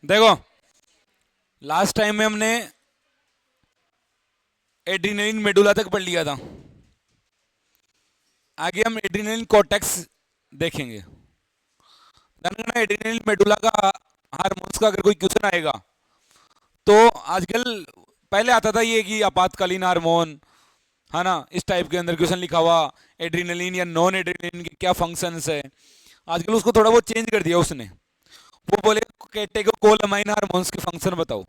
देखो, last time में हमने एड्रीनलिन मेडुला तक पढ़ लिया था। आगे हम एड्रीनलिन कॉर्टेक्स देखेंगे। एड्रीनलिन मेडुला का हार्मोन्स का अगर कोई क्वेश्चन आएगा तो आजकल, पहले आता था ये कि आपातकालीन हार्मोन, है ना, इस टाइप के अंदर क्वेश्चन लिखा हुआ एड्रीनलिन या नॉन एड्रीनलिन के क्या फंक्शंस है। आजकल उसको थोड़ा बहुत चेंज कर दिया उसने। वो बोले कैटेकोकोलामाइन हार्मोन्स के फंक्शन बताओ।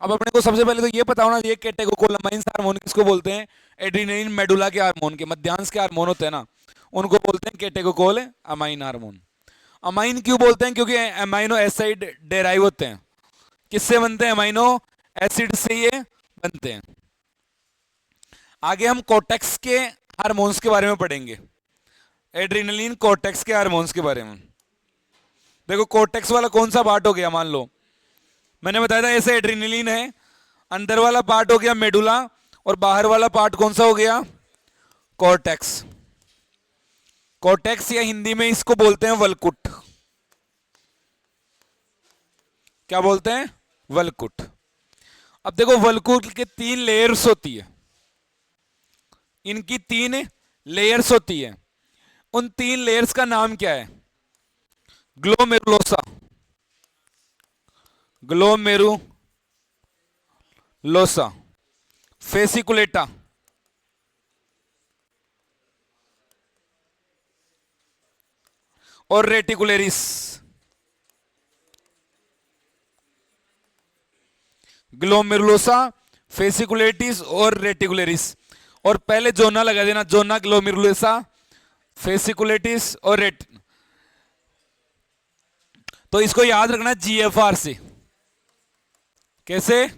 अब अपने को सबसे पहले तो ये पता होना चाहिए कैटेकोकोलामाइन हार्मोन किसको बोलते हैं। एड्रीनलिन मेडुला के हार्मोन के, मध्यांश के हार्मोन होते हैं ना, उनको बोलते हैं कैटेकोकोल अमाइन हार्मोन। अमाइन क्यों बोलते हैं? क्योंकि अमाइनो एसिड डेराइव होते हैं। किससे बनते हैं? अमाइनो एसिड से ये बनते हैं। आगे हम कोर्टेक्स के हार्मोन्स के बारे में पढ़ेंगे, एड्रीनलिन कोर्टेक्स के हार्मोन्स के बारे में। देखो, कोर्टेक्स वाला कौन सा पार्ट हो गया? मान लो मैंने बताया था ऐसे एड्रीनलिन है, अंदर वाला पार्ट हो गया मेडुला, और बाहर वाला पार्ट कौन सा हो गया? कोर्टेक्स। कोर्टेक्स या हिंदी में इसको बोलते हैं वलकुट। क्या बोलते हैं? वलकुट। अब देखो, वलकुट के 3 लेयर्स होती है, इनकी 3 लेयर्स होती है। उन 3 लेयर्स का नाम क्या है? ग्लोमेरुलोसा, ग्लोमेरुलोसा, फेसिकुलेटा और रेटिकुलेरिस। ग्लोमेरुलोसा, फेसिकुलेटिस और रेटिकुलेरिस। और पहले जोना लगा देना, जोना, ग्लोमेरुलोसा, फेसिकुलेटिस और रेट। तो इसको याद रखना जीएफआर से। कैसे?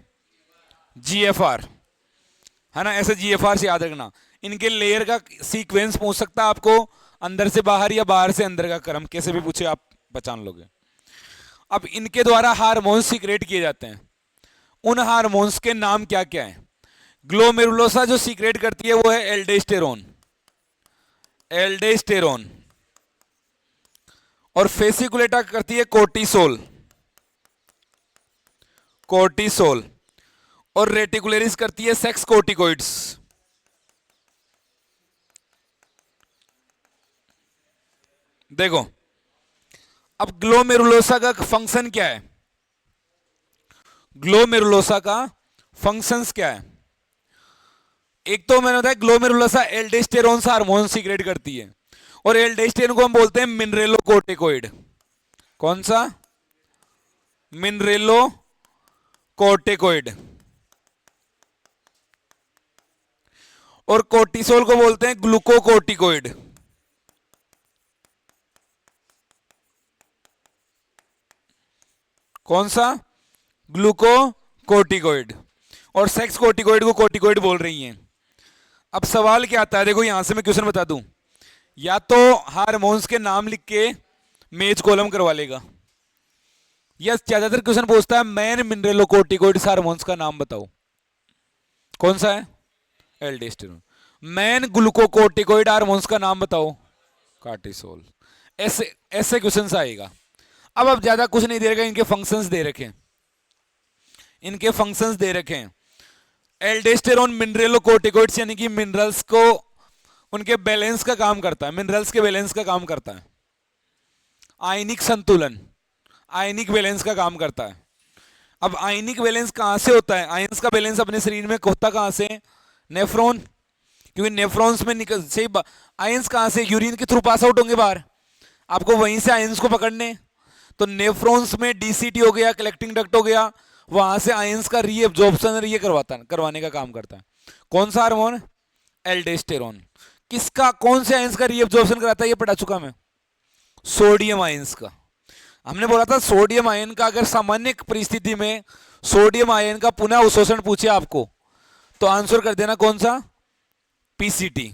जीएफआर, है ना, ऐसे जीएफआर से याद रखना। इनके लेयर का सीक्वेंस पूछ सकता है आपको, अंदर से बाहर या बाहर से अंदर का क्रम, कैसे भी पूछे आप पहचान लोगे। अब इनके द्वारा हार्मोन्स सीक्रेट किए जाते हैं। उन हार्मोन्स के नाम क्या क्या है? ग्लोमेरुलोसा जो सीक्रेट करती है वो है एल्डोस्टेरोन, एल्डोस्टेरोन। और फेसिकुलेटा करती है कोर्टिसोल, कोर्टिसोल। और रेटिकुलरिस करती है सेक्स कोर्टिकोइड्स। देखो, अब ग्लोमेरुलोसा का फंक्शन क्या है? ग्लोमेरुलोसा का फंक्शंस क्या है? एक तो मैंने बताया ग्लोमेरुलोसा एल्डोस्टेरोन हार्मोन सीक्रेट करती है, और एल्डोस्टेरोन को हम बोलते हैं मिनरेलो कोर्टिकोइड। कौन सा? मिनरेलो कोर्टिकोइड। और कोर्टिसोल को बोलते हैं ग्लूकोकोर्टिकोइड। कौन सा? ग्लूकोकोर्टिकोइड। और सेक्स कोर्टिकोइड को कोर्टिकोइड बोल रही हैं। अब सवाल क्या आता है? देखो, यहां से मैं क्वेश्चन बता दूं, या तो हार्मोन्स के नाम लिख के मेज कॉलम करवा लेगा, या ज्यादातर क्वेश्चन पूछता है मैन मिनरेलोकोर्टिकोइड हार्मोन्स का नाम बताओ। कौन सा है? एल्डोस्टेरोन। मैन ग्लूकोकोर्टिकोइड हार्मोन्स का नाम बताओ। कार्टिसोल। ऐसे ऐसे क्वेश्चन आएगा। अब ज्यादा कुछ नहीं दे रखा, इनके फंक्शंस दे रखे हैं, इनके फंक्शंस दे रखे हैं। एल्डोस्टेरोन मिनरेलोकोर्टिकोइड्स यानी कि मिनरल्स को, उनके बैलेंस का काम करता है, मिनरल्स के बैलेंस का काम करता है। आयनिक संतुलन, आयनिक बैलेंस का काम करता है। अब आयनिक बैलेंस कहां से होता है? आयंस का बैलेंस अपने शरीर में होता कहां से? नेफ्रॉन। क्योंकि नेफ्रॉन्स में निकल से आयंस कहां से? यूरिन के थ्रू पास आउट होंगे बाहर, आपको वहीं से आयंस को पकड़ने। तो नेफ्रॉन्स में डीसीटी हो गया, कलेक्टिंग डक्ट हो गया, वहां से आयंस का रीअब्जॉर्प्शन ये करवाने का काम करता है। कौन सा हार्मोन? एल्डोस्टेरोन। किसका, कौन से आयंस का रीअब्जॉर्प्शन कराता है ये पढ़ा चुका मैं, सोडियम आयंस का। हमने बोला था सोडियम आयन का अगर सामान्य परिस्थिति में सोडियम आयन का पुनः अवशोषण पूछे आपको तो आंसर कर देना कौन सा? पीसीटी।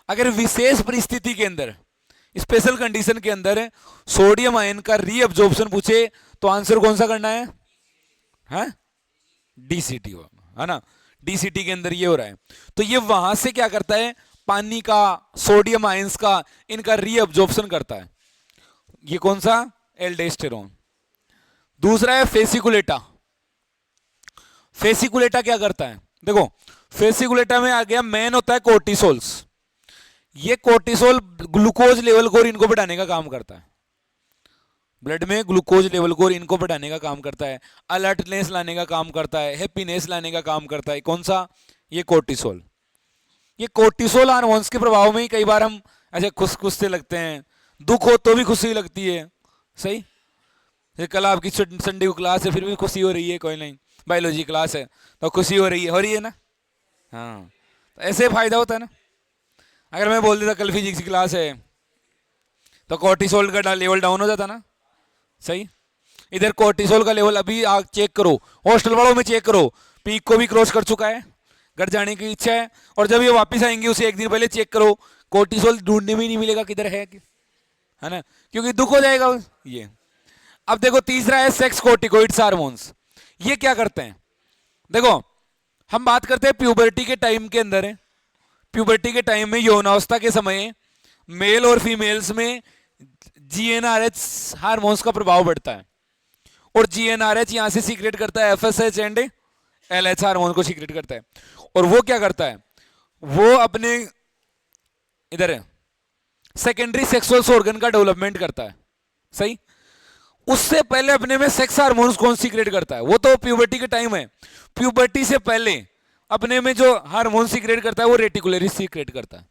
अगर विशेष परिस्थिति के अंदर, स्पेशल कंडीशन के अंदर सोडियम आयन का रीअब्जॉर्प्शन पूछे तो आंसर कौन सा करना है? हैं? डीसीटी हो, है ना, डीसीटी के अंदर ये हो रहा है। तो ये वहां से क्या करता है? पानी का, सोडियम आयंस का, इनका रीअब्जॉर्प्शन करता है। ये कौन सा? एल्डोस्टेरोन। दूसरा है फेसिकुलेटा। फेसिकुलेटा क्या करता है, देखो फेसिकुलेटा में आ गया, मेन होता है कोर्टिसोल्स। ये कोर्टिसोल ग्लूकोज लेवल को और इनको बढ़ाने का काम करता है, ब्लड में ग्लूकोज लेवल को और इनको बढ़ाने का काम करता है, अलर्टनेस लाने का काम करता है, हैप्पीनेस लाने का काम करता है। कौन सा, ये कोर्टिसोल। ये कोर्टिसोल हार्मोन्स के प्रभाव में ही कई बार हम ऐसे खुश खुश से लगते हैं, दुख हो तो भी खुशी लगती है, सही। कल आपकी संडे को क्लास है, फिर भी खुशी हो रही है, कोई नहीं, बायोलॉजी क्लास है तो खुशी हो रही है ना। हाँ, तो ऐसे फायदा होता है ना। अगर मैं बोल देता कल फिजिक्स की क्लास है तो कोर्टिसोल का लेवल डाउन हो जाता ना, सही। इधर कोर्टिसोल का लेवल अभी आप चेक करो, हॉस्टल वालों में चेक करो, पीक को भी क्रॉस कर चुका है, घर जाने की इच्छा है, और जब ये वापस आएंगे उसे एक दिन पहले चेक करो, कोर्टिसोल ढूंढने में नहीं मिलेगा किधर है ना, क्योंकि दुख हो जाएगा ये। अब देखो तीसरा है सेक्स कोर्टिकोइड्स हार्मोन्स। ये क्या करते हैं, देखो हम बात करते हैं प्यूबर्टी के टाइम के अंदर है। प्यूबर्टी के टाइम में यौनावस्था के समय मेल और फीमेल्स में जीएनआरएच हार्मोन्स का प्रभाव बढ़ता है, और जीएनआरएच यहां से सीक्रेट करता है एफएसएच एंड एलएच हार्मोन को सीक्रेट करता है, और वो क्या करता है, वो अपने इधर सेकेंडरी सेक्सुअल ऑर्गन का डेवलपमेंट करता है, सही। उससे पहले अपने में सेक्स हार्मोन्स कौन सीक्रेट करता है, वो तो प्यूबर्टी के टाइम है। प्यूबर्टी से पहले अपने में जो हार्मोन सीक्रेट करता है वो रेटिकुलरी सीक्रेट करता है।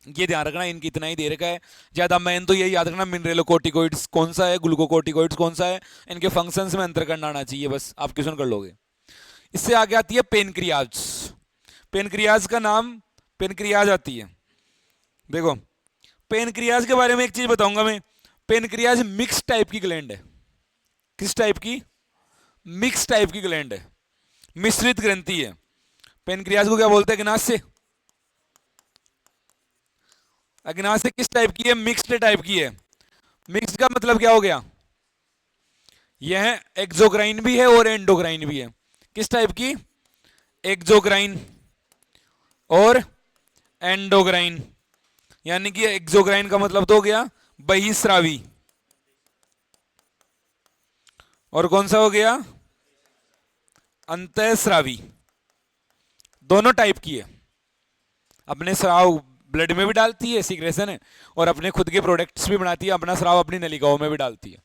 ये ध्यान रखना, इनकी इतना ही दे रखा है, ज्यादा मेन तो यही याद रखना, मिनरलोकोर्टिकोइड्स कौन सा है, ग्लूकोकोर्टिकोइड्स कौन सा है, इनके फंक्शंस में अंतर करना आना चाहिए, बस आप क्वेश्चन कर लोगे। इससे आगे आती है पेनक्रियाज। पेनक्रियाज का नाम, पेनक्रियाज आती है, देखो पेनक्रियाज के बारे में एक चीज बताऊंगा मैं। पेनक्रियाज मिक्स टाइप की ग्लैंड है। किस टाइप की, मिक्स टाइप की ग्लैंड है, मिश्रित ग्रंथि है। पेनक्रियाज को क्या बोलते हैं, अग्नाशय। अग्नाशय किस टाइप की है, मिक्स्ड टाइप की है। मिक्स का मतलब क्या हो गया, यह एक्सोक्राइन भी है और एंडोक्राइन भी है। किस टाइप की, एक्सोक्राइन और एंडोक्राइन, यानी कि एक्सोक्राइन का मतलब तो हो गया बहिस्रावी, और कौन सा हो गया, अंतःस्रावी। दोनों टाइप की है, अपने स्राव ब्लड में भी डालती है, सीक्रेशन है, और अपने खुद के प्रोडक्ट्स भी बनाती है, अपना स्राव अपनी नलिकाओं में भी डालती है।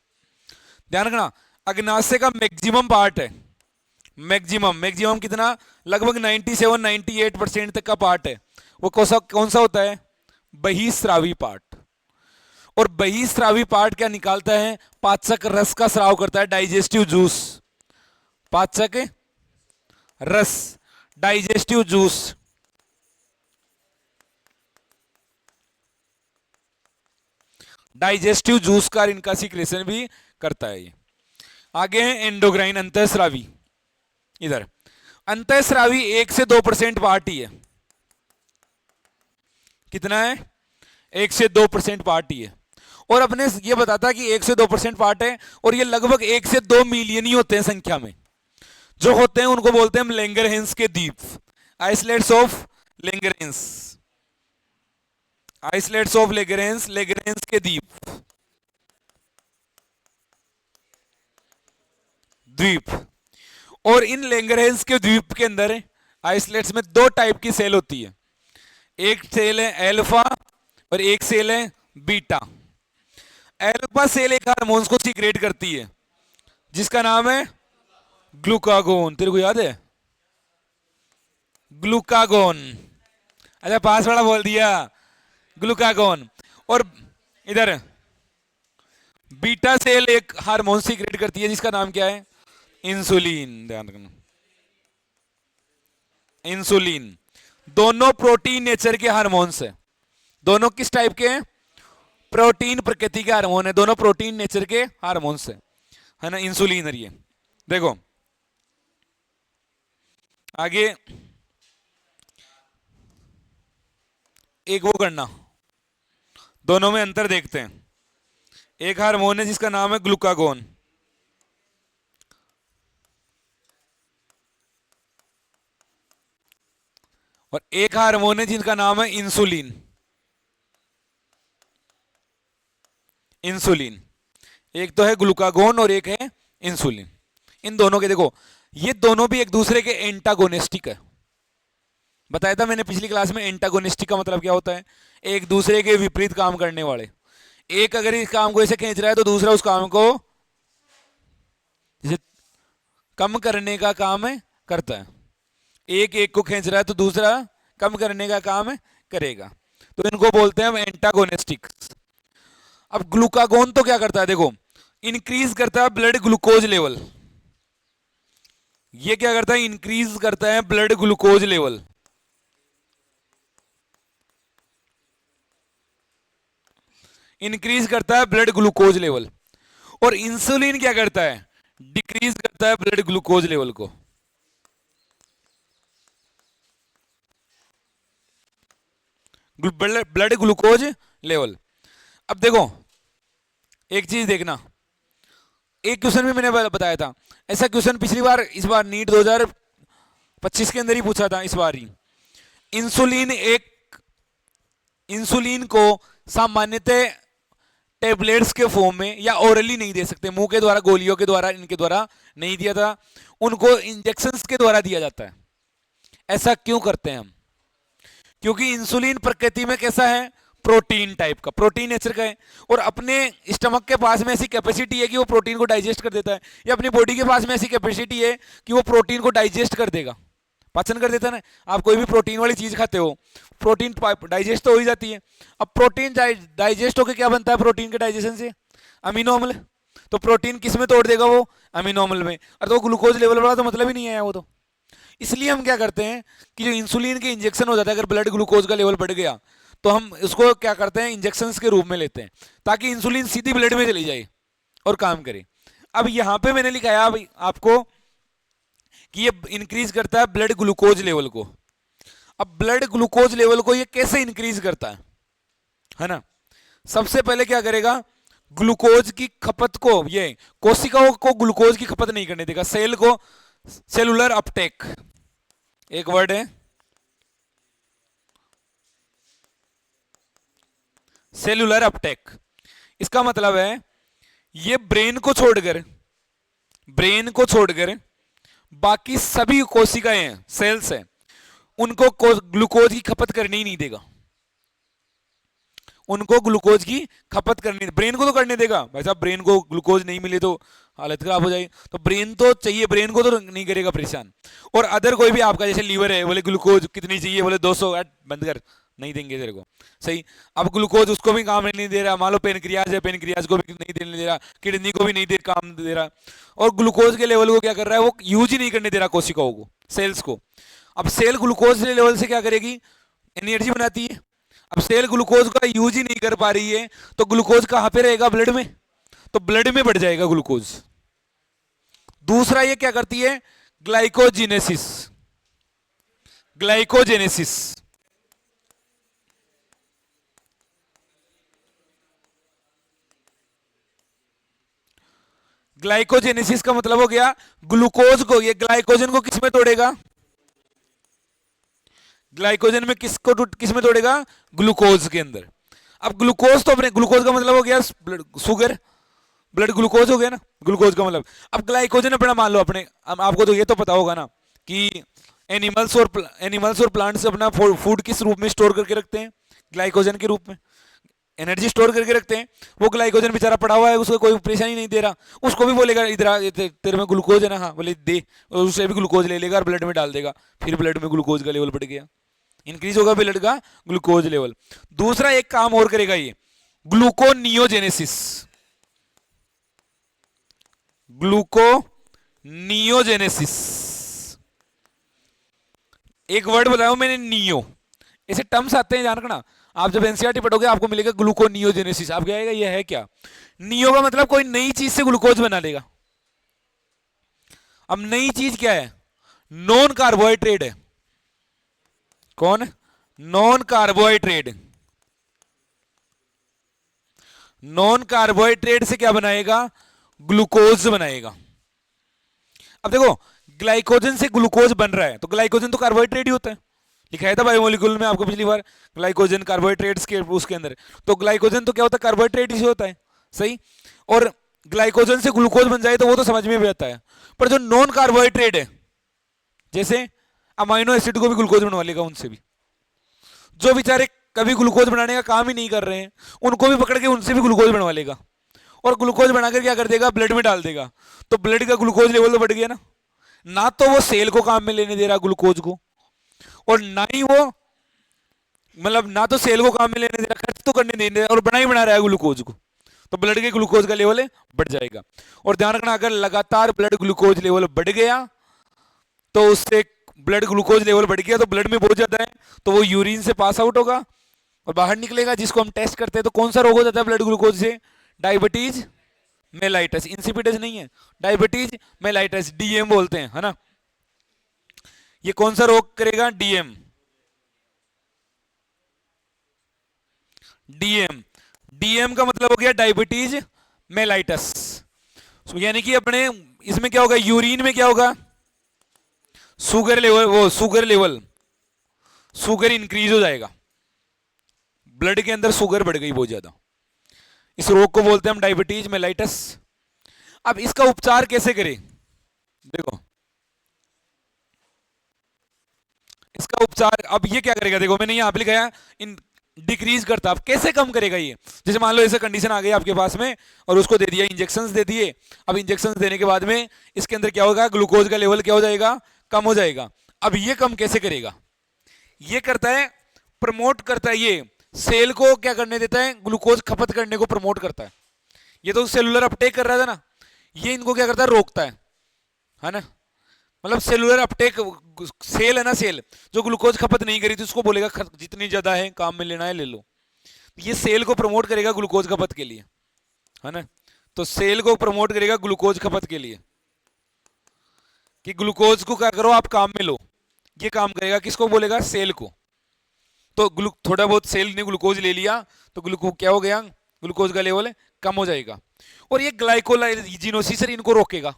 ध्यान रखना, अग्नाशय का मैक्सिमम पार्ट है, मैक्सिमम मैक्सिमम कितना, लगभग 97-98% तक का पार्ट है, वो कौन सा होता है, बहिस्रावी पार्ट। और बहिस्रावी पार्ट क्या निकालता है, पाचक रस का स्राव करता है, डाइजेस्टिव जूस, पाचक रस, डाइजेस्टिव जूस। डाइजेस्टिव जूस का इनका सीक्रेशन भी करता है ये। आगे है एंडोक्राइन, अंतःस्रावी। इधर अंतःस्रावी 1 से 2% पार्ट ही है, कितना है, 1 से 2% पार्ट ही है। और अपने ये बताता है कि 1 से 2% पार्ट है, और ये लगभग 1 से 2 मिलियन ही होते हैं संख्या में। जो होते हैं उनको बोलते हैं लैंगरहैंस के द्वीप, islands of Langerhans, islands of Langerhans, Langerhans के द्वीप, द्वीप। और इन लैंगरहैंस के द्वीप के अंदर आइसलैंड्स में 2 टाइप की सेल होती है, एक सेल है एल्फा और एक सेल है बीटा। एल्फा सेल एक हार्मोन्स को सीक्रेट करती है जिसका नाम है ग्लूकागोन। तेरे को याद है, ग्लूकागोन, अच्छा पास वाला बोल दिया, ग्लूकागोन। और इधर बीटा सेल एक हार्मोन सीक्रेट करती है जिसका नाम क्या है, इंसुलिन। ध्यान रखना, इंसुलिन। दोनों प्रोटीन नेचर के हार्मोन्स है, दोनों किस टाइप के हैं, प्रोटीन प्रकृति के हार्मोन है, दोनों प्रोटीन नेचर के हार्मोन्स है ना, इंसुलिन है ये। देखो आगे एक वो करना, दोनों में अंतर देखते हैं। एक हार्मोन है जिसका नाम है ग्लूकागोन, और एक हार्मोन है जिनका नाम है इंसुलिन। इंसुलिन, एक तो है ग्लूकागोन और एक है इंसुलिन। इन दोनों के देखो, ये दोनों भी एक दूसरे के एंटागोनिस्टिक है। बताया था मैंने पिछली क्लास में एंटागोनिस्टिक का मतलब क्या होता है, एक दूसरे के विपरीत काम करने वाले। एक अगर इस काम को ऐसे खींच रहा है तो दूसरा उस काम को जैसे कम करने का काम है करता है। एक एक को खींच रहा है तो दूसरा कम करने का काम है करेगा, तो इनको बोलते हैं हम एंटागोनिस्टिक। अब ग्लूकागोन तो क्या करता है, देखो इंक्रीज करता है ब्लड ग्लूकोज लेवल। ये क्या करता है, इंक्रीज करता है ब्लड ग्लूकोज लेवल। इंक्रीज करता है ब्लड ग्लूकोज लेवल। और इंसुलिन क्या करता है, डिक्रीज करता है ब्लड ग्लूकोज लेवल को। Blood glucose level. अब देखो एक चीज देखना, एक क्वेश्चन भी मैंने बताया था, ऐसा क्वेश्चन पिछली बार, इस बार नीट 2025 के अंदर ही पूछा था, इस बार ही। इंसुलिन को सामान्यतः टेबलेट्स के फॉर्म में या ओरली नहीं दे सकते, मुंह के द्वारा, गोलियों के द्वारा, इनके द्वारा नहीं दिया था, उनको इंजेक्शंस के द्वारा दिया जाता है। ऐसा क्यों करते हैं हम, क्योंकि इंसुलिन प्रकृति में कैसा है, प्रोटीन टाइप का, प्रोटीन नेचर का है, और अपने स्टमक के पास में ऐसी कैपेसिटी है कि वो प्रोटीन को डाइजेस्ट कर देता है, या अपनी बॉडी के पास में ऐसी कैपेसिटी है कि वो प्रोटीन को डाइजेस्ट कर देगा, पाचन कर देता है ना। आप कोई भी प्रोटीन वाली चीज खाते हो, प्रोटीन डाइजेस्ट तो हो ही जाती है। अब प्रोटीन डाइजेस्ट होकर क्या बनता है, प्रोटीन के डाइजेशन से अमीनो अम्ल। तो प्रोटीन किस में तोड़ देगा, वो अमीनो अम्ल में। और तो ग्लूकोज लेवल बढ़ा तो मतलब ही नहीं आया वो तो। इसलिए हम क्या करते हैं कि जो इंसुलिन के इंजेक्शन हो जाता है, अगर ब्लड ग्लूकोज का लेवल बढ़ गया तो हम उसको क्या करते हैं, इंजेक्शन के रूप में लेते हैं, ताकि इंसुलिन सीधी ब्लड में चली जाए और काम करे। अब यहां पे मैंने लिखाया आपको कि ये इंक्रीज करता है ब्लड ग्लूकोज लेवल को। अब ब्लड ग्लूकोज लेवल को ये कैसे इंक्रीज करता है ना। सबसे पहले क्या करेगा, ग्लूकोज की खपत को, ये कोशिकाओं को ग्लूकोज की खपत नहीं करने देगा, सेल को, सेलुलर अपटेक एक वर्ड है, सेलुलर अपटेक। इसका मतलब है ये ब्रेन को छोड़कर बाकी सभी कोशिकाएं हैं, सेल्स हैं, उनको ग्लूकोज की खपत करने ही नहीं देगा। उनको ग्लूकोज की खपत करनी, ब्रेन को तो करने देगा भाई साहब, ब्रेन को ग्लूकोज नहीं मिले तो हालत खराब हो जाएगी, तो ब्रेन तो चाहिए, ब्रेन को तो नहीं करेगा परेशान। और अदर कोई भी आपका जैसे लीवर है, बोले ग्लूकोज कितनी चाहिए, बोले 200, बंद कर, नहीं देंगे तेरे को, सही। अब ग्लूकोज उसको भी काम नहीं दे रहा, मान लो पेनक्रियाज है, पेनक्रियाज को भी नहीं देने दे रहा, किडनी को भी नहीं दे काम दे रहा, और ग्लूकोज के लेवल को क्या कर रहा है, वो यूज ही नहीं करने दे रहा कोशिकाओं को, सेल्स को। अब सेल ग्लूकोज लेवल से क्या करेगी, एनर्जी बनाती है। अब सेल ग्लूकोज का यूज ही नहीं कर पा रही है, तो ग्लूकोज कहां पे रहेगा, ब्लड में, तो ब्लड में बढ़ जाएगा ग्लूकोज। दूसरा ये क्या करती है, ग्लाइकोजेनेसिस। ग्लाइकोजेनेसिस का मतलब हो गया ग्लूकोज को, ये ग्लाइकोजन को किस में तोड़ेगा, ग्लाइकोजन में किस में तोड़ेगा, ग्लूकोज के अंदर। अब ग्लूकोज तो अपने, ग्लूकोज का मतलब हो गया शुगर, ब्लड ग्लूकोज हो गया ना, ग्लूकोज का मतलब। अब ग्लाइकोजन अपना मान लो अपने, आपको तो ये तो पता होगा ना कि एनिमल्स और प्लांट्स अपना फूड किस रूप में स्टोर करके रखते हैं, ग्लाइकोजन के रूप में एनर्जी स्टोर करके रखते हैं। वो ग्लाइकोजन बेचारा पड़ा हुआ है, उसको कोई परेशानी नहीं दे रहा, उसको भी बोलेगा इधर तेरे में ग्लूकोज है ना, हाँ बोले दे, और उससे भी ग्लूकोज ले लेगा और ब्लड में डाल देगा, फिर ब्लड में ग्लूकोज का लेवल बढ़ गया, इंक्रीज होगा ब्लड का ग्लूकोज लेवल। दूसरा एक काम और करेगा ये, ग्लूकोनियोजेनेसिस। एक वर्ड बताया मैंने, नियो, ऐसे टर्म्स आते हैं, जान रखना। आप जब एनसीईआरटी पढ़ोगे आपको मिलेगा ग्लूकोनियोजेनेसिस, आप कहेगा ये है क्या। नियो का मतलब कोई नई चीज से ग्लूकोज बना लेगा। अब नई चीज क्या है, नॉन कार्बोहाइड्रेट है। कौन, नॉन कार्बोहाइड्रेट। नॉन कार्बोहाइड्रेट से क्या बनाएगा, ग्लूकोज बनाएगा। अब देखो ग्लाइकोजन से ग्लूकोज बन रहा है, तो ग्लाइकोजन तो कार्बोहाइड्रेट ही होता है, लिखाया था बायोमोलिक्यूल में आपको पिछली बार, ग्लाइकोजन कार्बोहाइड्रेट्स के उसके अंदर। तो ग्लाइकोजन तो क्या होता है, कार्बोहाइड्रेट ही होता है, सही। और ग्लाइकोजन से ग्लूकोज बन जाए तो वो तो समझ में भी आता है, पर जो नॉन कार्बोहाइड्रेट है, जैसे अमाइनो एसिड को भी ग्लूकोज बनवा लेगा उनसे भी। जो बेचारे कभी ग्लूकोज बनाने का काम ही नहीं कर रहे हैं, उनको भी पकड़ के उनसे भी ग्लूकोज बनवा लेगा, और ग्लूकोज बनाकर क्या कर देगा, ब्लड में डाल देगा, तो ब्लड का ग्लूकोज लेवल तो बढ़ गया ना। ना तो वो सेल को काम में लेने दे रहा ग्लूकोज को, और ना ही वो मतलब ना तो सेल को काम में लेने दे रहा, खर्च तो करने नहीं दे रहा, और बना ही बना रहा है ग्लूकोज को, तो ब्लड के ग्लूकोज का लेवल बढ़ जाएगा। और ध्यान रखना, अगर लगातार ब्लड ग्लूकोज लेवल बढ़ गया तो उससे ब्लड ग्लूकोज लेवल बढ़ गया तो ब्लड में बहुत ज्यादा है, तो वो यूरिन से पास आउट होगा और बाहर निकलेगा, जिसको हम टेस्ट करते हैं। तो कौन सा रोग हो जाता है ब्लड ग्लूकोज से? डायबिटीज मेलाइटस, इंसिपिडस नहीं है, डायबिटीज मेलाइटस, डीएम बोलते हैं, है ना। ये कौन सा रोग करेगा? डीएम। डीएम, डीएम का मतलब हो गया डायबिटीज मेलाइटस। यानी कि अपने इसमें क्या होगा, यूरिन में क्या होगा, शुगर लेवल, वो शुगर इंक्रीज हो जाएगा, ब्लड के अंदर शुगर बढ़ गई बहुत ज्यादा। इस रोग को बोलते हैं हम डायबिटीज मेलाइटस। अब इसका उपचार कैसे करें? देखो इसका उपचार, अब ये क्या करेगा, देखो मैंने यहां पे लिखा है इन डिक्रीज करता, अब कैसे कम करेगा ये? जैसे मान लो ऐसे कंडीशन आ गई आपके पास में और उसको दे दिया, इंजेक्शंस दे दिए। अब इंजेक्शंस देने के बाद में इसके अंदर क्या होगा, ग्लूकोज का लेवल क्या हो जाएगा, कम हो जाएगा। अब ये कम कैसे करेगा? ये करता है, प्रमोट करता है, ये सेल को क्या करने देता है, ग्लूकोज खपत करने को प्रमोट करता है। ये तो सेलुलर अपटेक कर रहा था ना, ये इनको क्या करता है, रोकता है ना। मतलब सेलुलर अपटेक, सेल है ना, सेल जो ग्लूकोज खपत नहीं करी थी उसको बोलेगा जितनी ज्यादा है काम में लेना है ले लो। ये सेल को प्रमोट करेगा ग्लूकोज खपत के लिए, है ना। तो सेल को प्रमोट करेगा ग्लूकोज खपत के लिए कि ग्लूकोज को क्या करो आप काम में लो, ये काम करेगा। किसको बोलेगा? सेल को। तो थोड़ा बहुत सेल ने ग्लूकोज ले लिया तो ग्लूकोज क्या हो गया, ग्लूकोज का लेवल कम हो जाएगा। और ये ग्लाइकोलाइजिनोसिस इनको रोकेगा,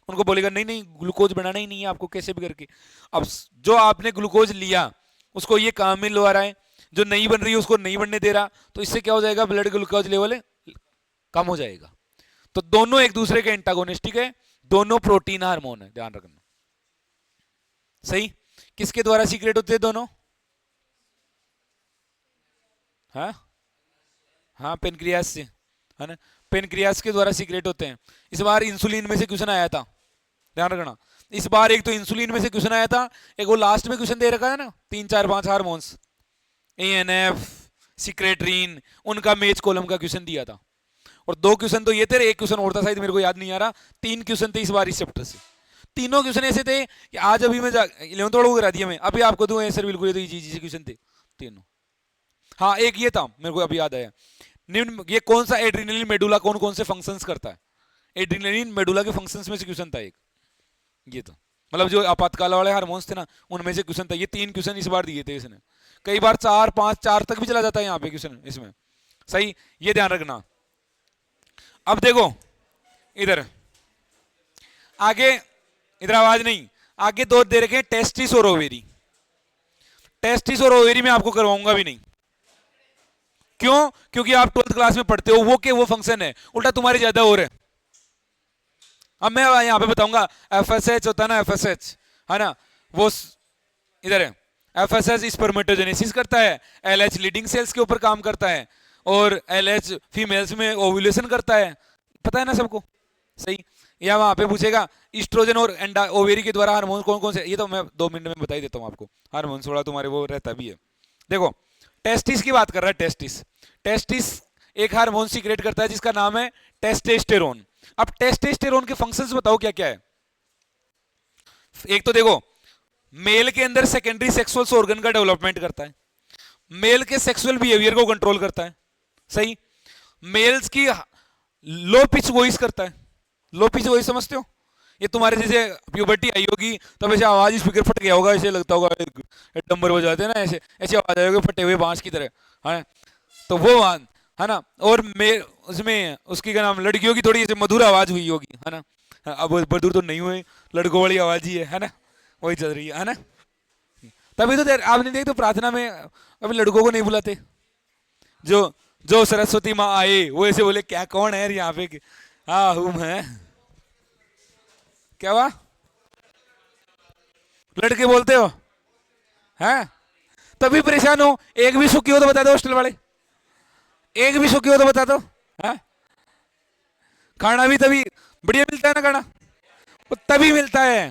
उनको बोलेगा नहीं नहीं ग्लूकोज बनाना ही नहीं है आपको कैसे भी करके। अब जो आपने ग्लूकोज लिया उसको ये काम में लगा रहा है, जो नहीं बन रही है उसको नहीं बनने दे रहा, तो इससे क्या हो जाएगा, ब्लड ग्लूकोज लेवल कम हो जाएगा। तो दोनों एक दूसरे के एंटागोनिस्टिक है, दोनों प्रोटीन हार्मोन है, ध्यान रखना। सही? किसके द्वारा सीक्रेट होते हैं दोनों? हाँ हाँ, पेनक्रियास से, है ना, पेनक्रियास के द्वारा सीक्रेट होते हैं। इस बार इंसुलिन में से क्वेश्चन आया था, ध्यान रखना। इस बार एक तो इंसुलिन में से क्वेश्चन आया था, एक वो लास्ट में क्वेश्चन दे रखा है ना, 3 4 5 हार्मोन्स, एएनएफ, सिक्रेटरीन, उनका मेज कॉलम का क्वेश्चन दिया था। और 2 क्वेश्चन तो ये थे, एक क्वेश्चन और था शायद, मेरे को याद नहीं आ रहा। 3 क्वेश्चन थे इस बार इस चैप्टर से। तीनों क्वेश्चन ऐसे थे कि आज अभी मैं 11th वालों को करा दिया मैं, अभी आपको दूं आंसर बिल्कुल, ये तो इजी इजी क्वेश्चन थे तीनों। हाँ एक ये था, मेरे को अभी याद आया, निम्न ये कौन सा एड्रीनलिन मेडुला कौन कौन से फंक्शंस करता है? एड्रीनलिन मेडुला के फंक्शंस में से क्वेश्चन था एक, ये तो मतलब जो आपातकाल वाले हार्मोन्स थे ना उनमें से क्वेश्चन था। ये 3 क्वेश्चन इस बार दिए थे इसने, कई बार 4 5 4 तक भी चला जाता है यहाँ पे क्वेश्चन इसमें। सही, ये ध्यान रखना। अब देखो इधर आगे, इधर आवाज नहीं, आगे 2 दे रखे हैं, टेस्टिस और ओवेरी। टेस्टिस और ओवेरी में आपको करवाऊंगा भी नहीं। क्यों? क्योंकि आप 12th क्लास में पढ़ते हो, वो फंक्शन है, उल्टा तुम्हारे ज्यादा और है। अब मैं यहां पे बताऊंगा, एफएसएच होता है ना, एफएसएच है ना, वो इधर है, एफएसएच स्पर्मेटोजेनेसिस करता है, एलएच लीडिंग सेल्स के ऊपर काम करता है, और एलएच फीमेल्स में ओव्यूलेशन करता है, पता है ना सबको। सही, या वहां पे पूछेगा ईस्ट्रोजन और ओवेरी के द्वारा हार्मोन कौन कौन से, ये तो मैं 2 मिनट में बता ही देता हूं आपको, हार्मोन थोड़ा तुम्हारे वो रहता भी है। देखो टेस्टिस की बात कर रहा है, टेस्टिस, टेस्टिस एक हार्मोन सीक्रेट करता है जिसका नाम है टेस्टेस्टेरोन। अब टेस्टेस्टेरोन के फंक्शंस बताओ क्या क्या है। एक तो देखो, मेल के अंदर सेकेंडरी सेक्सुअल ऑर्गन का डेवलपमेंट करता है, मेल के सेक्सुअल बिहेवियर को कंट्रोल करता है। सही, मेल्स की लो पिच वॉइस करता है। लो पिच वॉइस समझते हो? ये तुम्हारे जैसे प्यूबर्टी आई होगी तब ऐसे आवाज स्पीकर फट गया होगा, ऐसे लगता होगा डंबर बजाते हैं ना, ऐसे ऐसे आवाज आएगी फटे हुए बांस की तरह, है तो वो है ना। और उसमें उसकी क्या नाम, लड़कियों की थोड़ी ऐसे मधुर आवाज हुई होगी, है ना। अब मधुर तो नहीं हुए, लड़कों वाली आवाज ही है ना, वही चल रही है ना। तभी तो आपने देख तो प्रार्थना में अभी लड़कों को नहीं बुलाते, जो जो सरस्वती माँ आए वो ऐसे बोले क्या कौन है यहाँ पे, हाँ हूँ मैं। क्या हुआ? लड़के बोलते हो हैं? तभी परेशान हो। एक भी सुखी हो तो बता दो हॉस्टल वाले, एक भी सुखी हो तो बता दो। हैं? खाना भी तभी बढ़िया मिलता है ना खाना, वो तभी मिलता है।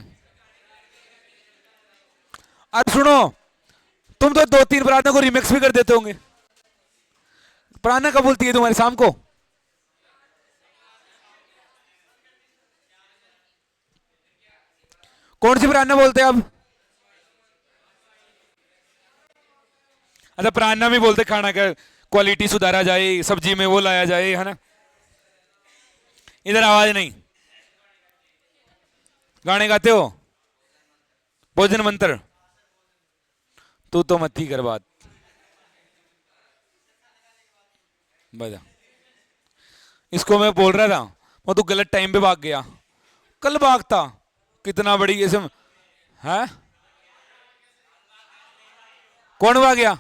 अब सुनो, तुम तो दो तीन प्रार्थना को रिमिक्स भी कर देते होंगे। प्रार्थना कब बोलती है तुम्हारी शाम को? कौन सी प्रार्थना बोलते हैं अब? अच्छा, प्रार्थना भी बोलते खाना का क्वालिटी सुधारा जाए, सब्जी में वो लाया जाए, है ना? इधर आवाज नहीं। गाने गाते हो? भोजन मंत्र? तू तो मत ही कर बात। बजा। इसको मैं बोल रहा था, वो तू गलत टाइम पे भाग गया। कल भागता, कितना बड़ी ऐसे है। कौन भाग गया?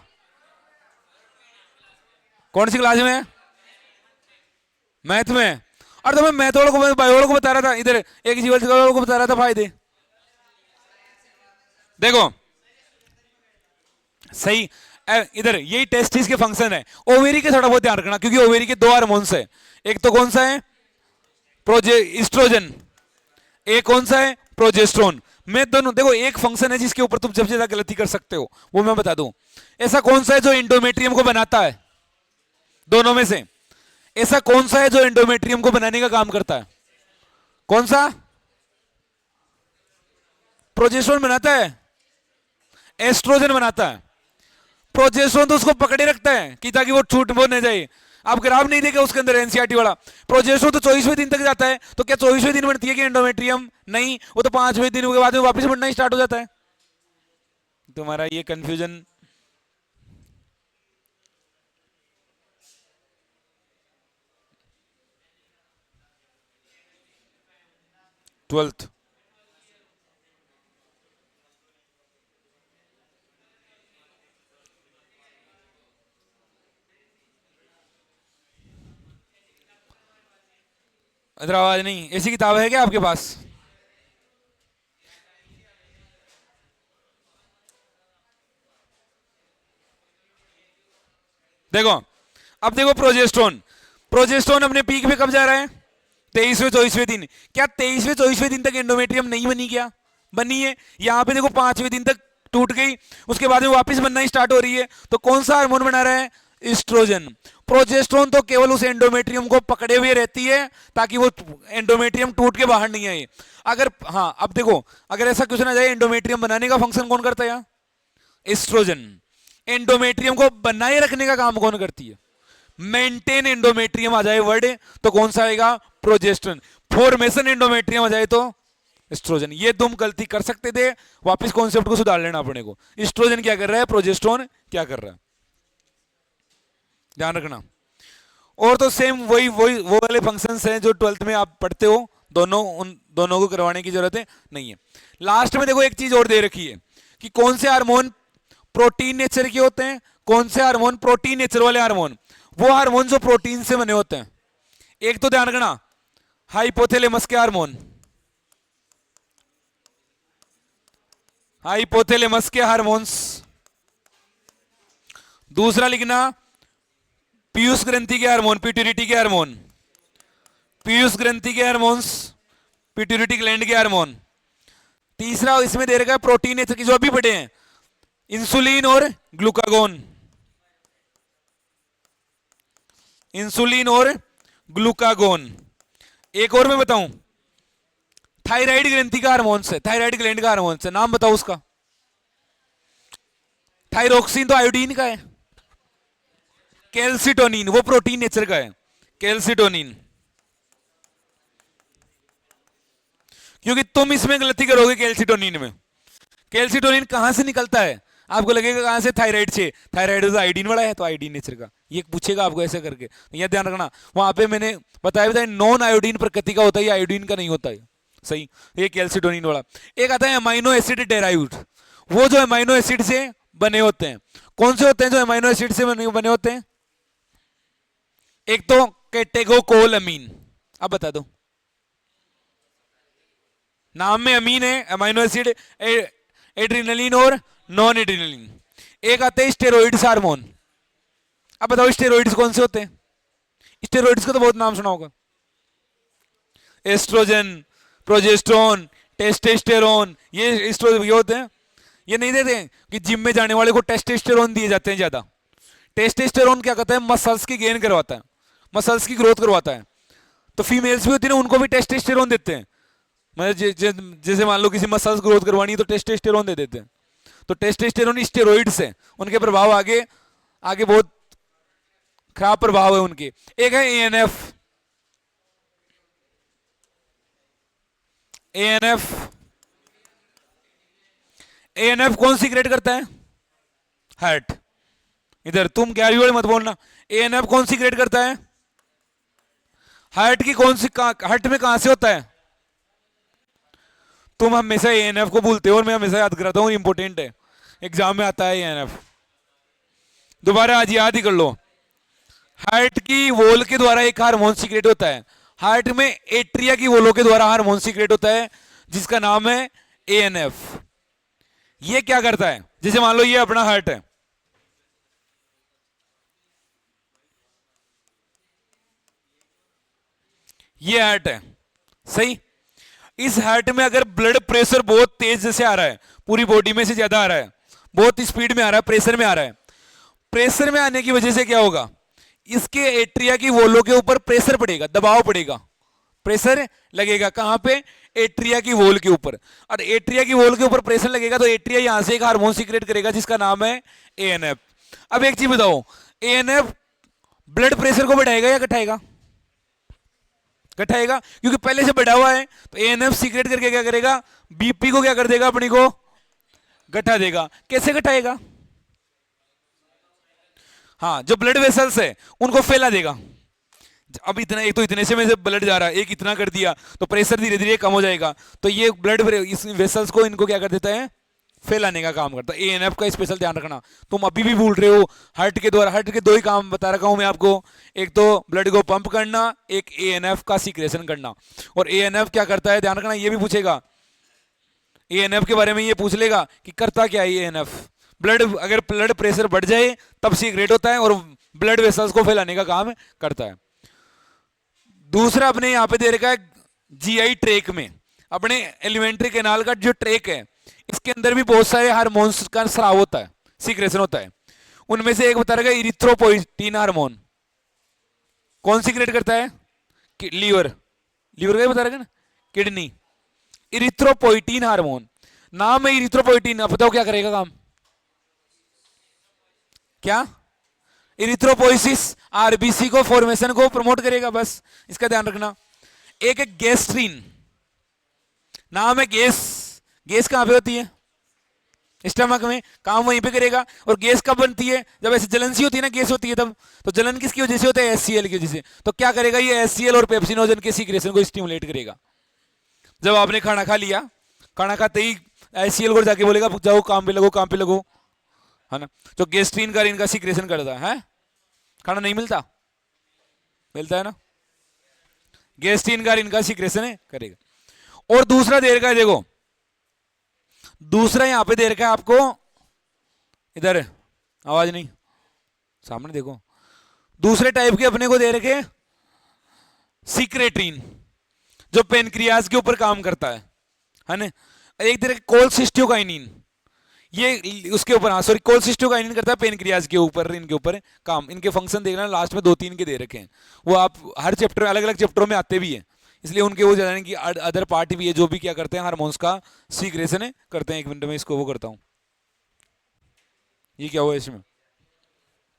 कौन सी क्लास में है? मैथ में? और तो मैं मैथ वालों को, बायो वालों को बता रहा था, इधर एक जीवन वालों को बता रहा था फायदे। देखो सही, इधर यही टेस्टिस के फंक्शन है। ओवेरी के थोड़ा बहुत ध्यान रखना, क्योंकि ओवेरी के दो हार्मोन्स है। एक तो कौन सा है? प्रोजेस्ट्रोजन। एक कौन सा है? प्रोजेस्ट्रोन। मैं दोनों देखो, एक फंक्शन है जिसके ऊपर तुम सबसे ज्यादा गलती कर सकते हो, वो मैं बता दूं। ऐसा कौन सा है जो इंडोमेट्रियम को बनाता है? दोनों में से ऐसा कौन सा है जो इंडोमेट्रियम को बनाने का काम करता है? कौन सा? प्रोजेस्ट्रोन बनाता है? एस्ट्रोजन बनाता है। प्रोजेस्ट्रोन तो उसको पकड़े रखता है कि ताकि वो छूट वो न जाए। आप ग्राफ नहीं देखे उसके अंदर एनसीईआरटी वाला? प्रोजेस्ट्रोन तो 24वें दिन तक जाता है, तो क्या 24वें दिन बनती है कि एंडोमेट्रियम? नहीं, वो तो 5वें दिन के बाद में वापस बनना ही स्टार्ट हो जाता है। तुम्हारा ये कंफ्यूजन। ट्वेल्थ इधर आवाज नहीं। ऐसी किताब है क्या आपके पास? देखो, अब देखो प्रोजेस्ट्रोन। प्रोजेस्ट्रोन अपने पीक पे कब जा रहा है? 23वें 24वें दिन। क्या 23वें 24वें दिन तक एंडोमेट्रियम नहीं बनी? क्या बनी है? यहां पे देखो 5वें दिन तक टूट गई, उसके बाद में वापस बनना ही स्टार्ट हो रही है। तो कौन सा हार्मोन बना रहा है? एस्ट्रोजन। प्रोजेस्ट्रोन तो केवल उस एंडोमेट्रियम को पकड़े हुए रहती है ताकि वो एंडोमेट्रियम टूट के बाहर नहीं आए। अगर हाँ, अब देखो, अगर ऐसा क्वेश्चन आ जाए एंडोमेट्रियम बनाने का फंक्शन कौन करता है यहाँ? एस्ट्रोजन। एंडोमेट्रियम को बनाए रखने का काम कौन करती है? मेंटेन एंडोमेट्रियम आ जाए वर्ड, तो कौन सा आएगा? प्रोजेस्ट्रोन। फॉर्मेशन एंडोमेट्रियम आ जाए तो एस्ट्रोजन। ये तुम गलती कर सकते थे, वापस कॉन्सेप्ट को सुधार लेना अपने को। एस्ट्रोजन क्या कर रहा है, प्रोजेस्ट्रोन क्या कर रहा है, ध्यान रखना। और तो सेम वही वही वो वाले फंक्शंस हैं जो 12th में आप पढ़ते हो। दोनों, उन दोनों को करवाने की जरूरत है नहीं है। लास्ट में देखो एक चीज और दे रखी है कि कौन से हार्मोन प्रोटीन नेचर के होते हैं, कौन से हार्मोन प्रोटीन नेचर वाले हार्मोन। वो हार्मोन जो प्रोटीन से बने होते हैं। एक तो ध्यान रखना, हाइपोथैलेमस के हार्मोन, हाइपोथैलेमस के हार्मोन्स। दूसरा लिखना, पीयूष ग्रंथि के हार्मोन, पिट्यूरिटी के हार्मोन, पीयूष ग्रंथि के हार्मोन्स, पिट्यूरिटी ग्लैंड के हार्मोन। तीसरा इसमें दे रखा है प्रोटीन नेचर की, जो अभी पढ़े हैं, इंसुलिन और ग्लूकागोन, इंसुलिन और ग्लूकागोन। एक और मैं बताऊं, थायराइड ग्रंथि का हार्मोन है, थायराइड ग्लैंड का हार्मोन है, नाम बताओ उसका। थायरोक्सिन तो आयोडीन का है। कैल्सिटोनिन वो प्रोटीन नेचर का है, कैल्सिटोनिन। क्योंकि तुम इसमें गलती करोगे कैल्सिटोनिन में। कैल्सिटोनिन कहां से निकलता है? आपको लगेगा कहां से? थायराइड से। थायराइड तो आयोडीन वाला है, तो आयोडीन नेचर का ये पूछेगा आपको ऐसे करके, तो यह ध्यान रखना। वहां पे मैंने बताया नॉन आयोडीन प्रकृति का होता है, आयोडीन का नहीं होता है। सही, ये कैल्सिटोनिन वाला। एक आता है अमाइनो एसिड डेराइव्ड, वो जो अमाइनो एसिड से बने होते हैं। कौन से होते हैं जो अमाइनो एसिड से बने होते हैं? एक तो कैटेगोकोलामीन, अब बता दो, नाम में अमीन है, अमाइनो एसिड, एड्रिनलिन और नॉन एड्रिनलिन। एक आते हैं स्टेरॉइड्स हार्मोन। अब बताओ स्टेरॉइड्स कौन से होते हैं? स्टेरॉइड्स का तो बहुत नाम सुना होगा, एस्ट्रोजन, प्रोजेस्टेरोन, टेस्टोस्टेरोन, ये होते हैं। ये नहीं देते कि जिम में जाने वाले को टेस्टोस्टेरोन दिए जाते हैं ज्यादा। टेस्टोस्टेरोन क्या करता है? मसल्स की गेन करवाता है, मसल्स की ग्रोथ करवाता है। तो फीमेल्स भी होती है ना, उनको भी टेस्टोस्टेरोन देते हैं। मतलब जैसे मान लो किसी मसल्स ग्रोथ करवानी है तो टेस्टोस्टेरोन दे देते हैं। तो टेस्टोस्टेरोन स्टेरॉइड्स है, उनके प्रभाव आगे आगे बहुत खराब प्रभाव है उनके। एक है एएनएफ। एएनएफ, एएनएफ कौन सीक्रेट करता है? हार्ट। इधर तुम क्या भी मत बोलना। एएनएफ कौन सीक्रेट करता है? हार्ट की कौन सी, हार्ट में कहां से होता है? तुम हमेशा एएनएफ को भूलते हो और मैं हमेशा याद कराता हूं, इंपॉर्टेंट है, एग्जाम में आता है एएनएफ। दोबारा आज याद ही कर लो। हार्ट की वॉल के द्वारा एक हार्मोन सीक्रेट होता है, हार्ट में एट्रिया की वॉलों के द्वारा हार्मोन सीक्रेट होता है जिसका नाम है एएनएफ। ये क्या करता है? जैसे मान लो ये अपना हार्ट है, ये हार्ट है, सही। इस हार्ट में अगर ब्लड प्रेशर बहुत तेज से आ रहा है, पूरी बॉडी में से ज्यादा आ रहा है, बहुत स्पीड में आ रहा है, प्रेशर में आ रहा है, प्रेशर में आने की वजह से क्या होगा? इसके एट्रिया की वॉलों के ऊपर प्रेशर पड़ेगा, दबाव पड़ेगा, प्रेशर लगेगा। कहां पे? एट्रिया की वॉल के ऊपर। और एट्रिया की वॉल के ऊपर प्रेशर लगेगा तो एट्रिया यहां से एक हार्मोन सीक्रेट करेगा जिसका नाम है एएनएफ। अब एक चीज बताओ, एएनएफ ब्लड प्रेशर को बढ़ाएगा या घटाएगा? घटाएगा, क्योंकि पहले से बढ़ा हुआ है। तो एएनएफ सीक्रेट करके क्या करेगा? बीपी को क्या कर देगा? अपनी को घटा देगा। कैसे घटाएगा? हाँ, जो ब्लड वेसल्स है उनको फैला देगा। अब इतना, एक तो इतने से में से ब्लड जा रहा है, एक इतना कर दिया तो प्रेशर धीरे धीरे कम हो जाएगा। तो ये ब्लड इस वेसल्स को इनको क्या कर देता है? फैलाने का काम करता है। एएनएफ का स्पेशल ध्यान रखना। तुम अभी भी भूल रहे हो। हार्ट के द्वारा, हार्ट के दो ही काम बता रखा हूं मैं आपको, एक तो ब्लड को पंप करना, एक एएनएफ का सीक्रेशन करना। और एएनएफ क्या करता है ध्यान रखना, ये भी पूछेगा। एएनएफ के बारे में ये पूछ लेगा कि करता क्या है एएनएफ। ब्लड, अगर ब्लड प्रेशर बढ़ जाए तब सीक्रेट होता है और ब्लड वेसल्स को फैलाने का काम करता है। दूसरा अपने यहां पे दे रखा है जीआई ट्रैक में, अपने एलिमेंट्री कैनाल का जो ट्रैक है इसके अंदर भी बहुत सारे हार्मोन्स का स्राव होता है, सीक्रेशन होता है। उनमें से एक बता रखा है इरिथ्रोपोइटीन हार्मोन। कौन सीक्रेट करता है? लीवर, लीवर का बता रखा है ना, किडनी। इरिथ्रोपोइटीन हार्मोन, नाम है इरिथ्रोपोइटीन। अब बताओ क्या करेगा काम? क्या? इरिथ्रोपोइसिस, आरबीसी को फॉर्मेशन को प्रमोट करेगा, बस इसका ध्यान रखना। एक है गैस्ट्रीन, नाम है गैस। गैस कहां पे होती है? स्टमक में, काम वहीं पे करेगा। और गैस कब बनती है? जब ऐसे जलन सी होती है ना, गैस होती है तब। तो जलन किसकी वजह से होता है? एचसीएल की वजह से। तो क्या करेगा ये? एचसीएल और पेप्सिनोजन के सीक्रेशन को स्टिमुलेट करेगा। जब आपने खाना खा लिया, खाना खाते ही एचसीएल को जाके बोलेगा जाओ काम पे लगो, काम पे लगो, है ना। तो गैस्ट्रीन का इनका सीक्रेशन करता है। खाना नहीं मिलता? मिलता है ना। गैस्ट्रीन का इनका सीक्रेशन है करेगा। और दूसरा दे रखा है, देखो दूसरा यहां पे दे रखा है आपको, इधर आवाज नहीं, सामने देखो। दूसरे टाइप के अपने को दे रखे सीक्रेट्रीन, जो पेनक्रियाज के ऊपर काम करता है ना। एक दे रखे कोलसिस्टोकाइनिन, ये उसके ऊपर, हाँ सॉरी, कोलसिस्टोकाइनिन करता है पेनक्रियाज के ऊपर, इनके ऊपर काम। इनके फंक्शन देखना, लास्ट में 2-3 के दे रखे हैं, वो आप हर चैप्टर, अलग अलग चैप्टरों में आते भी हैं, इसलिए उनके वो जाने की अदर पार्ट भी है जो भी क्या करते हैं, हार्मोन्स का सीक्रेशन करते हैं। 1 मिनट में इसको वो करता हूं। ये क्या हुआ इसमें?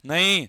नहीं,